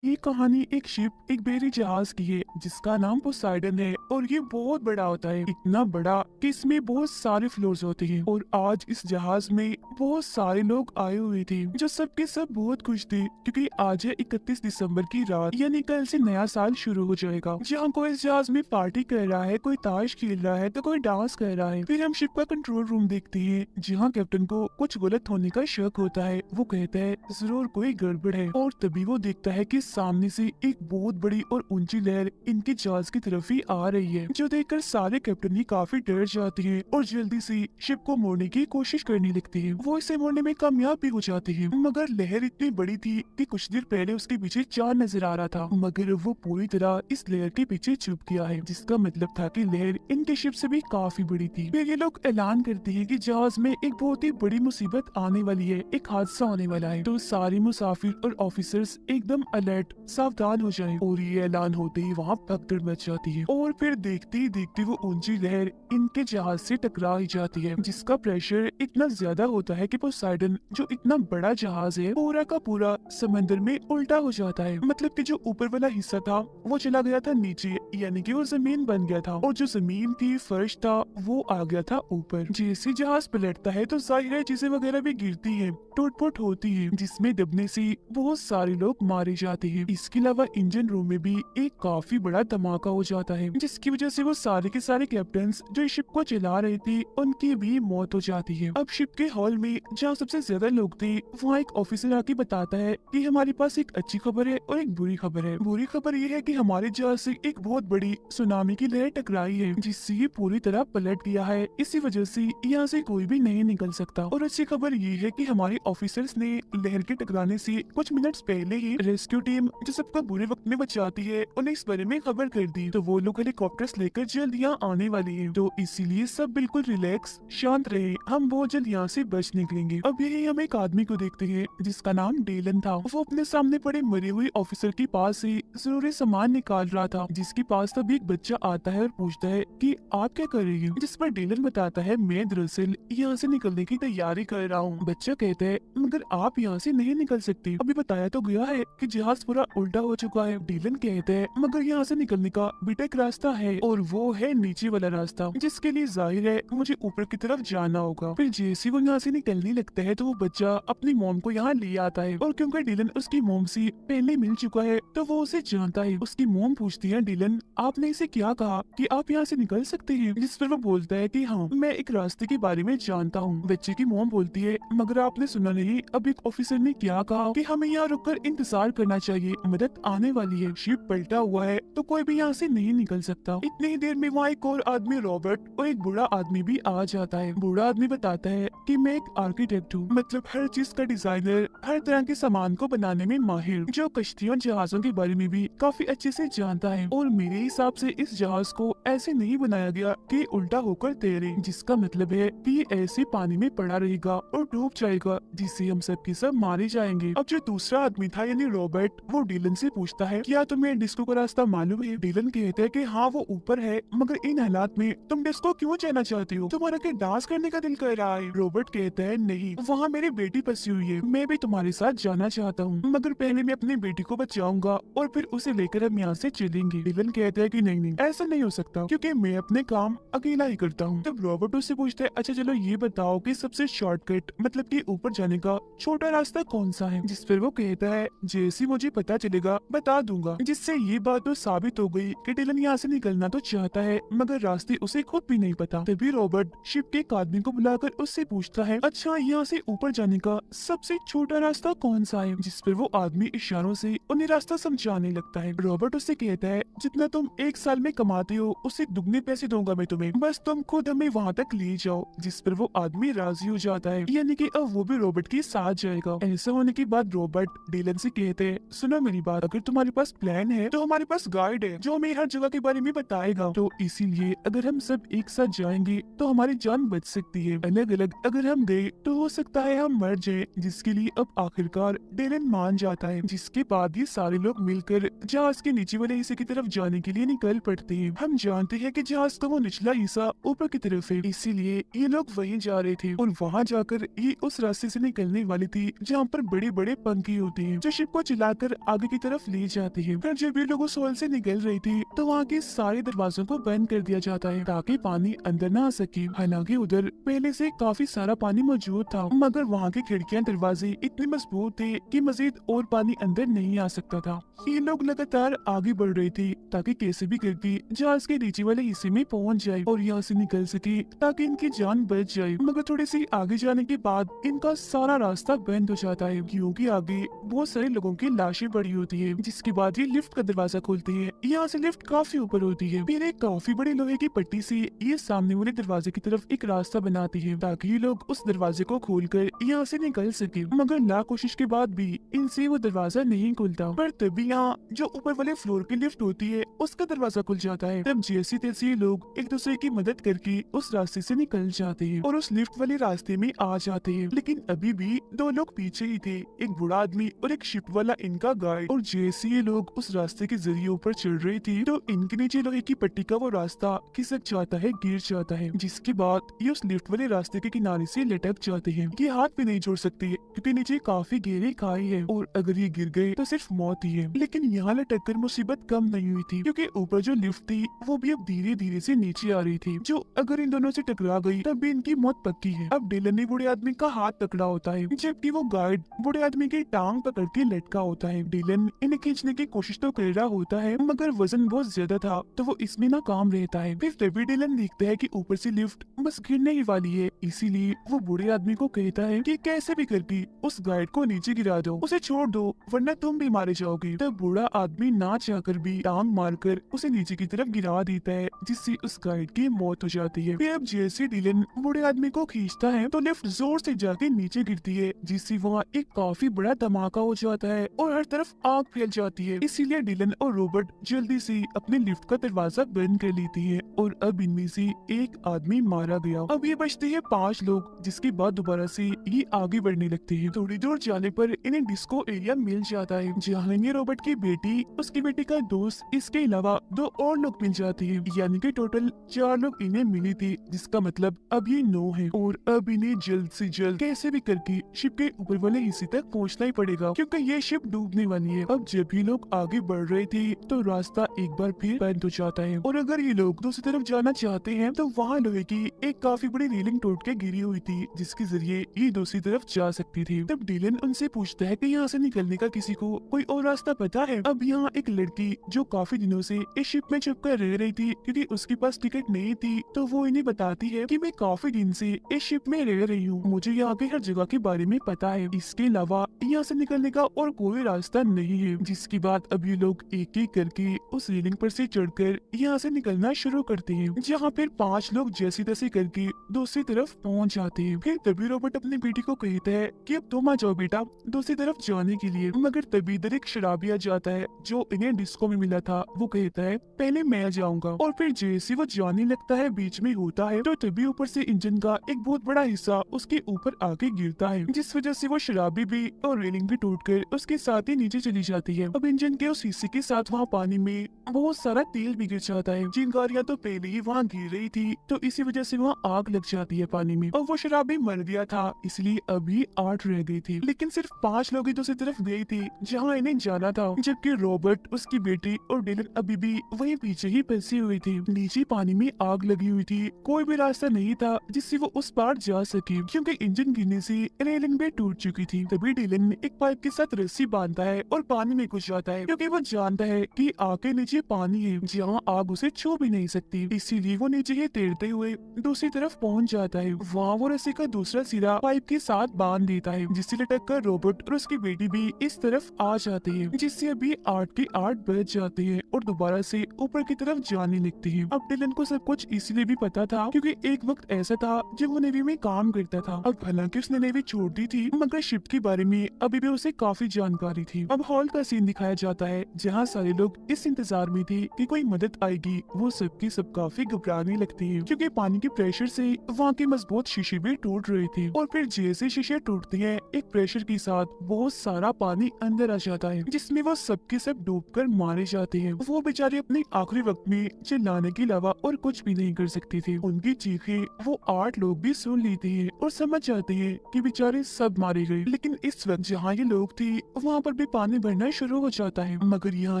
ये कहानी एक शिप एक बहरी जहाज की है जिसका नाम पोसाइडन है और ये बहुत बड़ा होता है, इतना बड़ा कि इसमें बहुत सारे फ्लोर्स होते हैं। और आज इस जहाज में बहुत सारे लोग आए हुए थे जो सब के सब बहुत खुश थे क्योंकि आज है 31 दिसंबर की रात, यानी कल से नया साल शुरू हो जाएगा। जहाँ कोई इस जहाज में पार्टी कर रहा है, कोई ताश खेल रहा है तो कोई डांस कर रहा है। फिर हम शिप का कंट्रोल रूम देखते हैं जहाँ कैप्टन को कुछ गलत होने का शक होता है। वो कहता है जरूर कोई गड़बड़ है और तभी वो देखता है कि सामने से एक बहुत बड़ी और ऊंची लहर इनके जहाज की तरफ ही आ रही है, जो देखकर सारे कैप्टन ही काफी डर जाते हैं और जल्दी से शिप को मोड़ने की कोशिश करने लगते हैं। वो इसे मोड़ने में कामयाब भी हो जाते हैं, मगर लहर इतनी बड़ी थी कि कुछ देर पहले उसके पीछे चांद नजर आ रहा था, मगर वो पूरी तरह इस लहर के पीछे छुप गया है, जिसका मतलब था कि लहर इनके शिप से भी काफी बड़ी थी। फिर ये लोग ऐलान करते हैं कि जहाज में एक बहुत ही बड़ी मुसीबत आने वाली है, एक हादसा होने वाला है। तो सारे मुसाफिर और ऑफिसर्स एकदम अलर्ट सावधान हो जाएं। और ये ऐलान होते ही वहाँ भगदड़ मच जाती है और फिर देखते ही देखते वो ऊंची लहर इनके जहाज से टकरा ही जाती है, जिसका प्रेशर इतना ज्यादा होता है कि पोसाइडन जो इतना बड़ा जहाज है पूरा का पूरा समंदर में उल्टा हो जाता है। मतलब कि जो ऊपर वाला हिस्सा था वो चला गया था नीचे, यानी कि वो जमीन बन गया था, और जो जमीन थी फर्श था वो आ गया था ऊपर। जैसे जहाज पलटता है तो जाहिर है चीजें वगैरह भी गिरती है, टूट-फूट होती है, जिसमें दबने से बहुत सारे लोग मारे जाते हैं। इसके अलावा इंजन रूम में भी एक काफी बड़ा धमाका हो जाता है, जिसकी वजह से वो सारे के सारे कैप्टन्स जो इस शिप को चला रहे थे उनकी भी मौत हो जाती है। अब शिप के हॉल में जहाँ सबसे ज्यादा लोग थे वहाँ एक ऑफिसर आके बताता है कि हमारे पास एक अच्छी खबर है और एक बुरी खबर है। बुरी खबर ये है कि हमारे जहाज से एक बहुत बड़ी सुनामी की लहर टकराई है, जिससे ये पूरी तरह पलट गया है, इसी वजह से यहाँ से कोई भी नहीं निकल सकता। और अच्छी खबर ये है कि हमारे ऑफिसर्स ने लहर के टकराने से कुछ मिनट्स पहले ही रेस्क्यू टीम जो सबको बुरे वक्त में बचाती है उन्हें इस बारे में खबर कर दी, तो वो लोग हेलीकॉप्टर्स लेकर जल्द यहाँ आने वाली है। तो इसीलिए सब बिल्कुल रिलैक्स शांत रहे, हम बहुत जल्द यहाँ से बच निकलेंगे। अब यही हम एक आदमी को देखते हैं जिसका नाम डेलन था। वो अपने सामने पड़े मरे हुए ऑफिसर के पास से जरूरी सामान निकाल रहा था, जिसके पास तब एक बच्चा आता है और पूछता है कि आप क्या कर रही हो, जिस पर डेलन बताता है मैं दरअसल यहाँ से निकलने की तैयारी कर रहा हूँ। बच्चा कहता है मगर आप यहाँ से नहीं निकल सकते, अभी बताया तो गया है कि जहाज पूरा उल्टा हो चुका है। डेलन कहता है मगर यहाँ से निकलने का बेटा एक रास्ता है और वो है नीचे वाला रास्ता, जिसके लिए जाहिर है मुझे ऊपर की तरफ जाना होगा। फिर जैसे वो यहाँ से निकलने लगता है तो वो बच्चा अपनी मोम को यहाँ ले आता है, और क्योंकि डेलन उसकी मोम से पहले मिल चुका है तो वो उसे जानता है। उसकी मोम पूछती है डेलन आपने इसे क्या कहा कि आप यहाँ से निकल सकते हैं, जिस पर वो बोलता है कि हाँ मैं एक रास्ते के बारे में जानता हूँ। बच्चे की मोम बोलती है मगर आपने सुना नहीं अब एक ऑफिसर ने क्या कहा कि हमें यहाँ रुककर इंतजार करना चाहिए, मदद आने वाली है, शिप पलटा हुआ है तो कोई भी यहाँ से नहीं निकल सकता। इतनी ही देर में वहाँ एक और आदमी रॉबर्ट और एक बूढ़ा आदमी भी आ जाता है। बूढ़ा आदमी बताता है कि मैं एक आर्किटेक्ट हूँ, मतलब हर चीज का डिजाइनर, हर तरह के सामान को बनाने में माहिर, जो कश्तियों जहाजों के बारे में भी काफी अच्छे से जानता है। और मेरे हिसाब से इस जहाज को ऐसे नहीं बनाया गया कि उल्टा होकर तैरे, जिसका मतलब है कि ये ऐसे पानी में पड़ा रहेगा और डूब जाएगा, जिससे हम सब के सब मारे जाएंगे। अब जो दूसरा आदमी था यानी रॉबर्ट, वो डीलन से पूछता है क्या तुम्हें डिस्को का रास्ता मालूम है। डीलन कहता है कि हाँ वो ऊपर है, मगर इन हालात में तुम डिस्को क्यों जाना चाहते हो, तुम्हारा क्या डांस करने का दिल कर रहा है। रॉबर्ट कहता है नहीं, वहाँ मेरी बेटी फंसी हुई है, मैं भी तुम्हारे साथ जाना चाहता हूँ, मगर पहले मैं अपनी बेटी को बचाऊंगा और फिर उसे लेकर हम यहाँ से चलेंगे। डीलन कहता है कि नहीं नहीं ऐसा नहीं हो सकता क्योंकि मैं अपने काम अकेला ही करता हूँ। तब रॉबर्ट उससे पूछता है अच्छा चलो ये बताओ कि सबसे शॉर्टकट मतलब कि ऊपर जाने का छोटा रास्ता कौन सा है, जिस पर वो कहता है जैसे मुझे पता चलेगा बता दूंगा। जिससे ये बात तो साबित हो गई कि डिलन यहाँ से निकलना तो चाहता है मगर रास्ते उसे खुद भी नहीं पता। तभी रॉबर्ट शिप के एक आदमी को बुलाकर उससे पूछता है अच्छा यहाँ से ऊपर जाने का सबसे छोटा रास्ता कौन सा है, जिस पर वो आदमी इशारों से उन्हें रास्ता समझाने लगता है। रॉबर्ट उससे कहता है जितना तुम एक साल में कमाते हो उससे दुगने पैसे दूंगा मैं तुम्हें, बस तुम खुद हमें वहाँ तक ले जाओ। जिस पर वो आदमी राजी हो जाता है, यानी कि अब वो भी रॉबर्ट के साथ जाएगा। ऐसा होने के बाद रॉबर्ट डीलन से कहते हैं सुनो मेरी बात, अगर तुम्हारे पास प्लान है तो हमारे पास गाइड है जो हमें हर जगह के बारे में बताएगा, तो इसीलिए अगर हम सब एक साथ जाएंगे तो हमारी जान बच सकती है, अलग अलग अगर हम गए तो हो सकता है हम मर जाए। जिसके लिए अब आखिरकार डेलन मान जाता है, जिसके बाद ये सारे लोग मिलकर जहाज के नीचे वाले हिस्से की तरफ जाने के लिए निकल पड़ते हैं। हम जानते हैं कि जहाज का वो निचला हिस्सा ऊपर की तरफ है, इसीलिए ये लोग वहीं जा रहे थे और वहाँ जाकर ये उस रास्ते से निकलने वाली थी जहाँ पर बड़े बड़े पंखे होते हैं जो शिप को चलाकर कर आगे की तरफ ले जाती है। फिर जब ये लोग उस हॉल से निकल रही थी तो वहाँ के सारे दरवाजों को बंद कर दिया जाता है ताकि पानी अंदर ना आ सके। हालांकि उधर पहले से काफी सारा पानी मौजूद था, मगर वहाँ के खिड़कियां दरवाजे इतने मजबूत थे कि मजीद और पानी अंदर नहीं आ सकता था। ये लोग लगातार आगे बढ़ रहे थे ताकि कैसे भी करके जहाज के नीचे वाले हिस्से में पहुंच जाए और यहाँ से निकल सके ताकि इनकी जान बच जाए। मगर थोड़ी सी आगे जाने के बाद इनका सारा रास्ता बंद हो जाता है क्योंकि आगे बहुत सारे लोगों की लाशें पड़ी होती है। जिसके बाद ये लिफ्ट का दरवाजा खोलते हैं। यहाँ से लिफ्ट काफी ऊपर होती है। फिर एक काफी बड़ी लोहे की पट्टी से ये सामने वाले दरवाजे की तरफ एक रास्ता बनाती है ताकि ये लोग उस दरवाजे को खोलकर यहाँ से निकल सके। मगर लाख कोशिश के बाद भी इनसे वो दरवाजा नहीं खुलता। पर तभी यहाँ जो ऊपर वाले फ्लोर की लिफ्ट होती है उसका दरवाजा खुल जाता है। तब जैसी तैसी ये लोग एक दूसरे की मदद करके उस रास्ते से निकल जाते हैं और उस लिफ्ट वाले रास्ते में आ जाते हैं। लेकिन अभी भी दो लोग पीछे ही थे, एक बूढ़ा आदमी और एक शिप वाला इनका गाइड। और जैसे ये लोग उस रास्ते के जरिए ऊपर चढ़ रही थी तो इनके नीचे लोहे की पट्टी का वो रास्ता खिसक जाता है, गिर जाता है। जिसके बाद ये उस लिफ्ट वाले रास्ते के किनारे से लटक जाते हैं। ये हाथ भी नहीं जोड़ सकते क्योंकि नीचे काफी गहरी खाई है और अगर ये गिर गए तो सिर्फ मौत ही है। लेकिन यहाँ लटक कर मुसीबत कम नहीं हुई थी क्योंकि ऊपर जो लिफ्ट थी वो भी अब धीरे धीरे से नीचे आ रही थी, जो अगर इन दोनों से टकरा गई तब भी इनकी मौत पक्की है। अब डिलन ने बूढ़े आदमी का हाथ पकड़ा होता है जबकि वो गार्ड बूढ़े आदमी की टांग पकड़ के लटका होता है। डिलन इन्हें खींचने की कोशिश तो कर रहा होता है मगर वजन बहुत ज्यादा था तो वो इसमें नाकाम रहता है। फिर तभी डिलन देखता है कि ऊपर से लिफ्ट बस गिरने ही वाली है, इसीलिए वो बूढ़े आदमी को कहता है कि कैसे भी करके उस गाइड को नीचे गिरा दो, उसे छोड़ दो वरना तुम भी मारे जाओगे। तब बूढ़ा आदमी ना चाहकर भी टांग मारकर उसे नीचे की तरफ गिरा देता है जिससे उस गाइड की मौत हो जाती है। फिर अब जैसे डिलन बूढ़े आदमी को खींचता है तो लिफ्ट जोर से जाके नीचे गिरती है जिससे वहाँ एक काफी बड़ा धमाका हो जाता है और हर तरफ आग फैल जाती है। इसीलिए डिलन और रॉबर्ट जल्दी से अपने लिफ्ट का दरवाजा बंद कर लेती है और अब इनमें से एक आदमी मारा गया। अब ये बचते हैं 5 लोग जिसके बाद दोबारा से ये आगे बढ़ने लगते हैं। थोड़ी दूर जाने पर इन्हें डिस्को एरिया मिल जाता है जहाँ इन्हें रॉबर्ट की बेटी, उसकी बेटी का दोस्त, इसके अलावा 2 और लोग मिल जाते हैं, यानी कि टोटल 4 लोग इन्हें मिली थी, जिसका मतलब अब ये 9 है। और अब इन्हें जल्द से जल्द कैसे भी करके शिप के ऊपर वाले हिस्से तक पहुंचना ही पड़ेगा क्योंकि ये शिप डूबने वाली है। अब जब भी लोग आगे बढ़ रहे थे तो रास्ता एक बार फिर बंद हो जाता है और अगर ये लोग दूसरी तरफ जाना चाहते हैं तो वहाँ लोहे की एक काफी बड़ी रेलिंग टूट के गिरी हुई थी जिसके जरिए ये दूसरी तरफ जा सकती थी। तब डिलन उनसे पूछता है कि यहाँ से निकलने का किसी को कोई और रास्ता पता है। अब यहाँ एक लड़की जो काफी दिनों से इस शिप में छुप कर रह रही थी क्योंकि उसके पास टिकट नहीं थी तो वो इन्हें बताती है कि मैं काफी दिन से इस शिप में रह रही हूँ, मुझे यहाँ के हर जगह के बारे में पता है, इसके अलावा यहाँ से निकलने का और कोई रास्ता नहीं है। जिसके बाद अब ये लोग एक एक करके उस रेलिंग पर से चढ़कर यहाँ से निकलना शुरू करते हैं जहाँ फिर 5 लोग जैसी तैसी करके दूसरी तरफ पहुँच जाते हैं। फिर तभी रॉबर्ट अपनी बेटी को कहता है कि अब तुम आ जाओ बेटा दूसरी तरफ जाने के लिए। मगर तभी इधर एक शराबी आ जाता है जो इन्हें डिस्को में मिला था। वो कहता है पहले मैं जाऊंगा और फिर जैसे वो जाने लगता है बीच में होता है तो तभी ऊपर से इंजन का एक बहुत बड़ा हिस्सा उसके ऊपर आके गिरता है जिस वजह से वो शराबी भी और रेलिंग भी टूटकर उसके साथ ही नीचे चली जाती है। अब इंजन के उस हिस्से के साथ वहाँ पानी में बहुत सारा तेल भी गिर जाता है। जिन गाड़ियाँ तो पहले ही वहाँ गिर रही थी तो इसी वजह से वहाँ आग लग जाती है पानी में और वो शराबी मर गया था इसलिए अभी 8 रह गई थी, लेकिन सिर्फ 5 लोग ही दूसरी तरफ गए थे जहाँ इन्हें जाना था, जबकि रॉबर्ट, उसकी बेटी और डिलन अभी भी वही पीछे ही फंसी हुई थी। नीचे पानी में आग लगी हुई थी, कोई भी रास्ता नहीं था जिससे वो उस पार जा सके क्योंकि इंजन गिरने से रेलिंग भी टूट चुकी थी। तभी डिलन एक पाइप के साथ रस्सी बांधता है और पानी में घुस जाता है क्योंकि वो जानता है कि आग के नीचे पानी है जहाँ आग उसे छू भी नहीं सकती, इसीलिए वो नीचे ही तैरते हुए दूसरी तरफ पहुँच जाता है। वहाँ वो रस्सी का दूसरा सिरा पाइप के साथ बांध देता है जिससे लटक कर रॉबर्ट और उसकी बेटी भी इस तरफ आ जाते हैं जिससे अभी 8 के 8 बज जाते हैं और दोबारा से ऊपर की तरफ जाने लगते हैं। अब डिलन को सब कुछ इसलिए भी पता था क्योंकि एक वक्त ऐसा था जब वो नेवी में काम करता था। अब हालांकि उसने नेवी छोड़ दी थी मगर शिप के बारे में अभी भी उसे काफी जानकारी थी। अब हॉल का सीन दिखाया जाता है जहाँ सारे लोग इस इंतजार में थे कि कोई मदद आएगी। वो सबकी सब काफी घबराने लगती है क्योंकि पानी के प्रेशर से वहाँ के मजबूत शीशे भी टूट रहे थे और फिर जैसे शीशे टूटते हैं एक प्रेशर के साथ बहुत सारा पानी अंदर आ जाता है जिसमें वो सबके सब डूबकर मारे जाते हैं। वो बेचारे अपने आखिरी वक्त में चिल्लाने के अलावा और कुछ भी नहीं कर सकते थे। उनकी चीखें वो 8 लोग भी सुन लेते हैं और समझ जाते हैं कि बेचारे सब मारे गए। लेकिन इस वक्त जहाँ ये लोग थे वहाँ पर भी पानी भरना शुरू हो जाता है, मगर यहाँ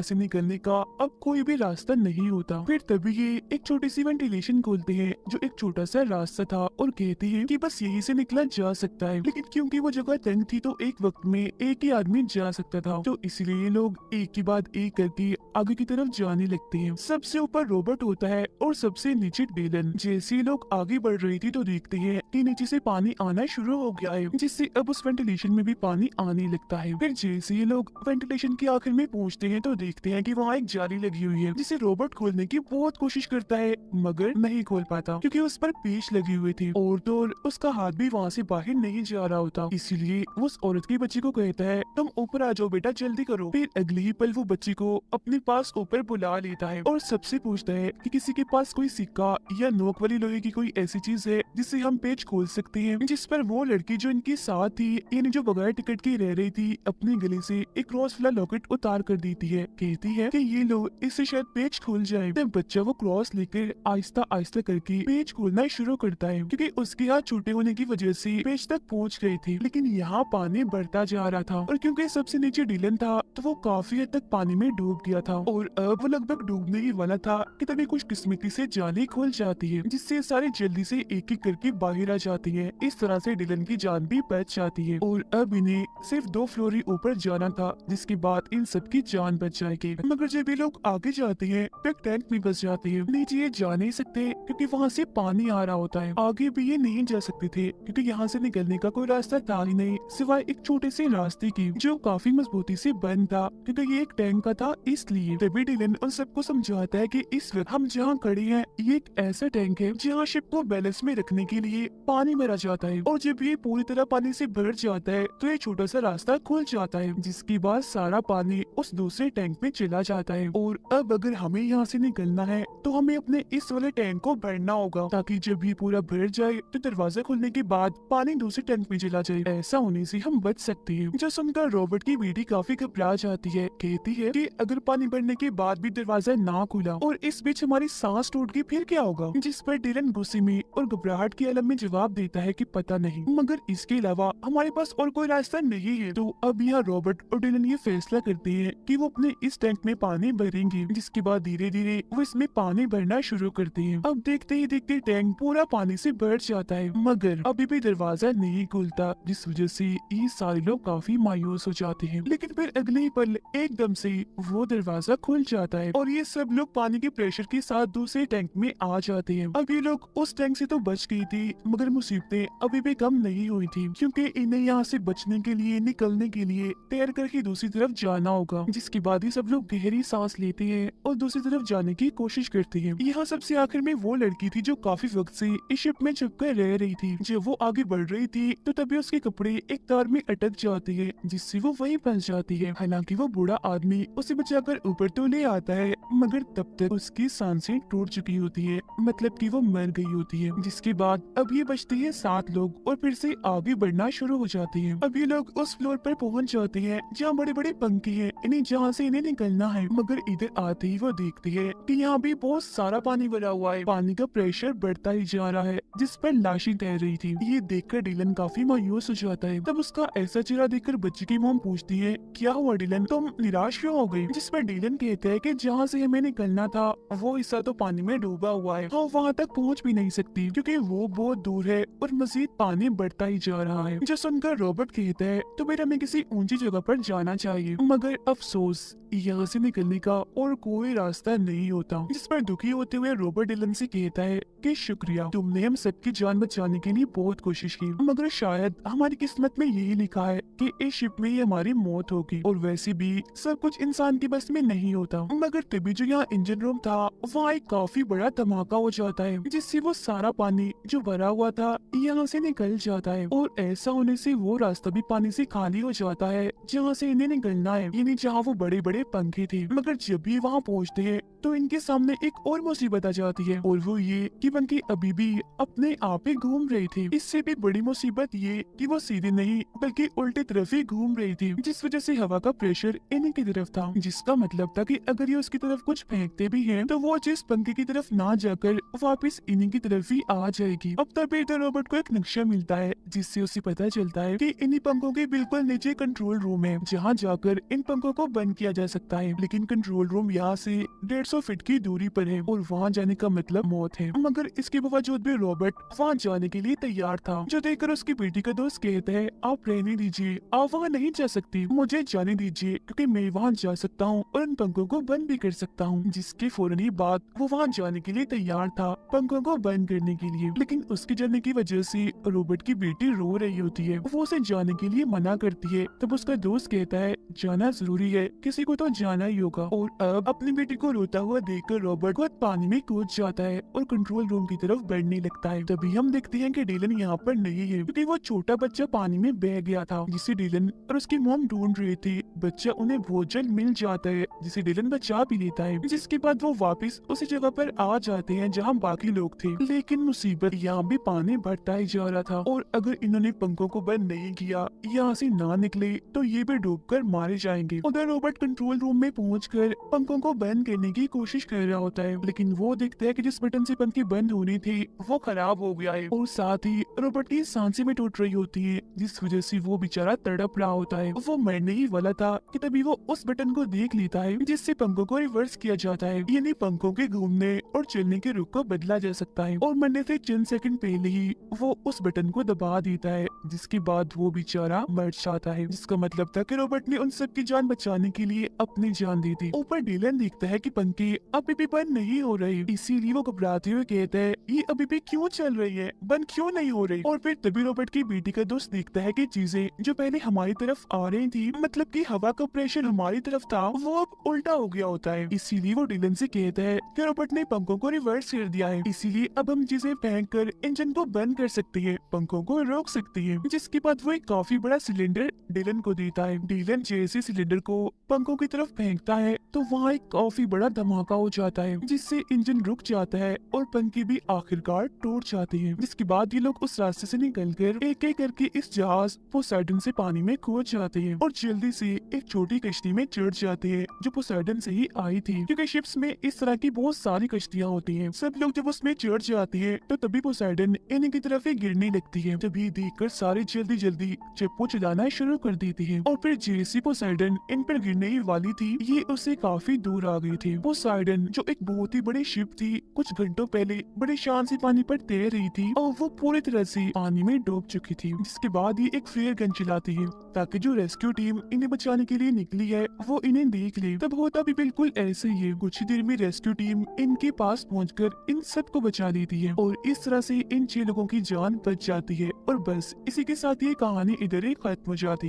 से निकलने का अब कोई भी रास्ता नहीं होता। फिर तभी ये एक छोटी सी वेंटिलेशन खोलते हैं जो एक छोटा सा रास्ता था और कहते हैं कि बस यहीं से निकला जा सकता है। लेकिन क्योंकि वो जगह तंग थी तो एक वक्त में एक ही आदमी जा सकता था, तो इसलिए लोग एक के बाद एक करके आगे की तरफ जाने लगते हैं। सबसे ऊपर रॉबर्ट होता है और सबसे नीचे डिलन। जैसे ही लोग आगे बढ़ रही थी तो देखते हैं कि नीचे से पानी आना शुरू हो गया है, जिससे अब उस वेंटिलेशन में भी पानी आने लगता है। फिर जैसे ही लोग वेंटिलेशन के आखिर में पहुंचते हैं तो देखते हैं कि वहाँ एक जाली लगी हुई है, जिसे रॉबर्ट खोलने की बहुत कोशिश करता है मगर नहीं खोल पाता क्योंकि उस पर पेच लगी हुई थी और तो और उसका हाथ भी वहाँ से बाहर नहीं जा रहा होता। इसीलिए वो उस औरत के बच्चे को कहता है तुम ऊपर आ जाओ बेटा, जल्दी करो। फिर अगले ही पल वो बच्चे को अपने पास ऊपर बुला लेता है और सबसे पूछता है कि किसी के पास कोई सिक्का या नोक वाली लोहे की कोई ऐसी चीज है जिससे हम पेच खोल सकते हैं। जिस पर वो लड़की जो इनके साथ थी, यानी जो बगैर टिकट की रह रही थी, अपने गले से एक क्रॉस वाला लॉकेट उतार कर देती है। कहती है कि ये लो, इससे शायद पेच खुल जाए। तब बच्चा वो क्रॉस लेकर आहिस्ता आहिस्ता करके पेच खोलना शुरू करता है क्योंकि उसके हाथ छोटे होने की वजह से पेच तक पहुंच गए थे। लेकिन यहाँ पानी बढ़ता जा रहा था और क्योंकि सबसे नीचे डिलन था तो वो काफी हद तक पानी में डूब गया था और अब वो लगभग डूबने ही वाला था कि तभी कुछ किस्मती से जाली खुल जाती है, जिससे सारे जल्दी से एक एक करके बाहर आ जाती है। इस तरह से डिलन की जान भी बच जाती है और अब इन्हें सिर्फ 2 फ्लोर ही ऊपर जाना था, जिसके बाद इन सबकी जान बच जाएगी। मगर जब ये लोग आगे जाते हैं तो एक टैंक में बस जाते हैं। नीचे ये जा नहीं सकते क्योंकि वहाँ से पानी आ रहा होता है। आगे भी ये नहीं जा सकते थे क्योंकि यहाँ से निकलने का कोई रास्ता था ही नहीं सिवाय एक छोटे से रास्ते की जो काफी मजबूती से बंद था क्योंकि ये एक टैंक का था। इसलिए तभी डिलन उन सबको समझाता है कि इस वक्त हम जहाँ खड़े हैं ये एक ऐसा टैंक है जहाँ शिप को बैलेंस में रखने के लिए पानी भरा जाता है और जब ये पूरी तरह पानी से भर जाता है तो ये छोटा सा रास्ता खुल जाता है, जिसके बाद सारा पानी उस दूसरे टैंक में चला जाता है। और अब अगर हमें यहाँ से निकलना है तो हमें अपने इस वाले टैंक को भरना होगा ताकि जब ये पूरा भर जाए तो दरवाजा खुलने के बाद पानी दूसरे टैंक में चला जाए। ऐसा होने से हम बच सकते हैं। जो सुनकर रॉबर्ट की बेटी काफी घबरा जाती है। कहती है कि अगर पानी भरने के बाद भी दरवाजा ना खुला और इस बीच हमारी सांस टूट गई फिर क्या होगा। जिस पर डिलन गुस्से में और घबराहट के आलम में जवाब देता है कि पता नहीं, मगर इसके अलावा हमारे पास और कोई रास्ता नहीं है। तो अब यहाँ रॉबर्ट और डिलन ये फैसला करते हैं कि वो अपने इस टैंक में पानी भरेंगे, जिसके बाद धीरे धीरे वो इसमें पानी भरना शुरू करते हैं। अब देखते ही देखते टैंक पूरा पानी से भर जाता है, मगर अभी भी दरवाजा नहीं खुलता, जिस वजह से ये सारे लोग काफी मायूस हो जाते हैं। लेकिन फिर अगले ही पल एकदम से वो दरवाजा खुल जाता है और ये सब लोग पानी के प्रेशर के साथ दूसरे टैंक में आ जाते हैं। अब ये लोग उस टैंक से तो बच गई थी, मगर मुसीबतें अभी भी कम नहीं हुई थी क्योंकि इन्हें यहाँ से बचने के लिए, निकलने के लिए तैर करके दूसरी तरफ जाना होगा। जिसके बाद ही सब लोग गहरी सांस लेते हैं और दूसरी तरफ जाने की कोशिश करते हैं। यहाँ सबसे आखिर में वो लड़की थी जो काफी वक्त से इस शिप में छुपकर रह रही थी। जब वो आगे बढ़ रही थी तो तभी उसके कपड़े एक तार में अटक जाते हैं, जिससे वो वहीं फंस जाती है। हालांकि वो बूढ़ा आदमी उसे बचाकर ऊपर तो ले आता है, मगर तब तक उसकी सांसें टूट चुकी होती है, मतलब कि वो मर गई होती है। जिसके बाद अब ये बचते हैं 7 लोग और फिर से आगे बढ़ना शुरू हो जाते हैं। अब ये लोग उस फ्लोर पर पहुंच जाते हैं जहाँ बड़े बड़े पंखे हैं, इन्हें जहाँ से इन्हें निकलना है। मगर इधर आते ही वो देखती है कि यहाँ भी बहुत सारा पानी भरा हुआ है। पानी का प्रेशर बढ़ता ही जा रहा है, जिस पर लाशें तैर रही थी। ये देखकर डिलन काफी मायूस हो जाता है। तब उसका ऐसा चेहरा देखकर बच्चे की मॉम पूछती है, क्या हुआ डिलन, तुम निराश क्यों हो गई? जिस पर डिलन कहता है कि जहाँ से हमें निकलना था वो हिस्सा तो पानी में डूबा हुआ है, तो वहाँ तक पहुँच भी नहीं सकती क्योंकि वो बहुत दूर है और मजीद पानी बढ़ता ही जा रहा है। जो सुनकर रॉबर्ट कहता है, तो फिर हमें किसी ऊंची जगह पर जाना चाहिए, मगर अफसोस यहाँ से निकलने का और कोई रास्ता नहीं होता। जिस पर दुखी होते हुए रॉबर्ट डिलन से कहता है कि शुक्रिया, तुमने हम सबकी जान बचाने के लिए बहुत कोशिश की, मगर शायद हमारी किस्मत में यही लिखा है कि इस शिप में ही हमारी मौत होगी। और वैसे भी सब कुछ इंसान की बस में नहीं होता। मगर तभी जो यहाँ इंजन रूम था वहाँ एक काफी बड़ा धमाका हो जाता है, जिससे वो सारा पानी जो भरा हुआ था यहाँ से निकल जाता है और ऐसा होने से वो रास्ता भी पानी से खाली हो जाता है जहाँ से इन्हें निकलना है, यानी जहाँ वो बड़े बड़े पंखे थे। मगर जब भी वहाँ पहुँचते हैं तो इनके सामने एक और मुसीबत आ जाती है, और वो ये कि बंकी अभी भी अपने आप ही घूम रही थी। इससे भी बड़ी मुसीबत ये कि वो सीधे नहीं बल्कि उल्टे तरफ ही घूम रही थी, जिस वजह से हवा का प्रेशर इन्हीं की तरफ था, जिसका मतलब था कि अगर ये उसकी तरफ कुछ फेंकते भी हैं तो वो जिस पंखे की तरफ ना जाकर वापस इन्हीं की तरफ ही आ जाएगी। अब तभी तो रोबोट को एक नक्शा मिलता है, जिससे उसे पता चलता है कि इन्हीं पंखों के बिल्कुल नीचे कंट्रोल रूम है, जहाँ जाकर इन पंखों को बंद किया जा सकता है। लेकिन कंट्रोल रूम यहाँ से 150 फीट की दूरी पर है, और वहाँ जाने का मतलब मौत है। मगर इसके बावजूद भी रॉबर्ट वहाँ जाने के लिए तैयार था, जो देखकर उसकी बेटी का दोस्त कहता है, आप रहने दीजिए, आप वहाँ नहीं जा सकती, मुझे जाने दीजिए, क्योंकि मैं वहाँ जा सकता हूँ और इन पंखों को बंद भी कर सकता हूँ। जिसके फौरन ही बाद वो वहाँ जाने के लिए तैयार था, पंखों को बंद करने के लिए। लेकिन उसके जाने की वजह से रॉबर्ट की बेटी रो रही होती है, वो उसे जाने के लिए मना करती है। तब उसका दोस्त कहता है, जाना जरूरी है, किसी को तो जाना ही होगा। और अब अपनी बेटी को रोता हुआ देखकर रॉबर्ट खुद पानी में कूद जाता है और कंट्रोल रूम की तरफ बढ़ने लगता है। तभी हम देखते हैं कि डीलन यहाँ पर नहीं है, क्योंकि वो छोटा बच्चा पानी में बह गया था, जिसे डीलन और उसकी मॉम ढूंढ रही थी। बच्चा उन्हें भोजन मिल जाता है, जिसे डीलन बचा भी लेता है, जिसके बाद वो वापस उसी जगह पर आ जाते हैं जहाँ बाकी लोग थे। लेकिन मुसीबत यहाँ भी पानी बढ़ता ही जा रहा था, और अगर इन्होंने पंखों को बंद नहीं किया, यहाँ से ना निकले, तो ये भी डूबकर मारे जाएंगे। उधर रॉबर्ट कंट्रोल रूम में पहुंचकर पंखों को बंद करने की कोशिश कर रहा होता है, लेकिन वो देखता है कि जिस बटन से पंखे बंद होनी थी वो खराब हो गया है, और साथ ही रॉबर्ट की सांसें भी टूट रही होती है, जिस वजह से वो बेचारा तड़प रहा होता है। वो मरने ही वाला था कि तभी वो उस बटन को देख लेता है, जिससे पंखों को रिवर्स किया जाता है, यानी पंखों के घूमने और चलने के रुख को बदला जा सकता है। और मरने से चंद सेकंड पहले ही वो उस बटन को दबा देता है, जिसके बाद वो बेचारा मर जाता है, जिसका मतलब था कि रॉबर्ट ने उन सब की जान बचाने के लिए अपनी जान दी थी। ऊपर डीलन देखता है कि पंखे अभी भी बंद नहीं हो रहे, इसीलिए वो घबराते हुए कहता है, ये अभी भी क्यों चल रही है, बंद क्यों नहीं हो रही। और फिर तभी रॉबर्ट की बेटी का दोस्त देखता है कि चीजें जो पहले हमारी तरफ आ रही थी, मतलब कि हवा का प्रेशर हमारी तरफ था, वो अब उल्टा हो गया होता है। इसीलिए वो डीलन से कहता है कि रॉबर्ट ने पंखों को रिवर्स कर दिया है, इसीलिए अब हम चीजें फेंक कर इंजन को बंद कर सकते हैं, पंखों को रोक सकते हैं। जिसके बाद वो एक काफी बड़ा सिलेंडर डीलन को देता है। डीलन जैसे सिलेंडर को पंखों की तरफ फेंकता है तो वहाँ एक काफी बड़ा धमाका हो जाता है, जिससे इंजन रुक जाता है और पंखे भी आखिरकार टूट जाते हैं। जिसके बाद ये लोग उस रास्ते से निकलकर एक एक करके इस जहाज पोसाइडन से पानी में कूद जाते हैं, और जल्दी से एक छोटी कश्ती में चढ़ जाते हैं, जो पोसाइडन से ही आई थी, क्योंकि शिप्स में इस तरह की बहुत सारी कश्तियाँ होती हैं। सब लोग जब उसमें चढ़ जाते हैं तो तभी पोसाइडन इन्हीं की तरफ ही गिरने लगती है। तभी देखकर सारे जल्दी जल्दी चप्पू चलाना शुरू कर देती है, और फिर जैसे पोसाइडन इन पर गिरने ही वाली थी, ये उससे काफी दूर आ गई थी। पोसाइडन जो एक बहुत ही बड़ी शिप थी, कुछ घंटों पहले बड़े शान से पानी पर तैर रही थी, और वो पूरी तरह से पानी में डूब चुकी थी। जिसके बाद ये एक फ्लेयर गन चलाती है, ताकि जो रेस्क्यू टीम इन्हें बचाने के लिए निकली है वो इन्हें देख ले। तब होता भी बिल्कुल ऐसे ही है, कुछ ही देर में रेस्क्यू टीम इनके पास पहुंचकर इन सबको बचा लेती है, और इस तरह से इन 6 लोगों की जान बच जाती है। और बस इसी के साथ ये कहानी इधर ही खत्म हो जाती है।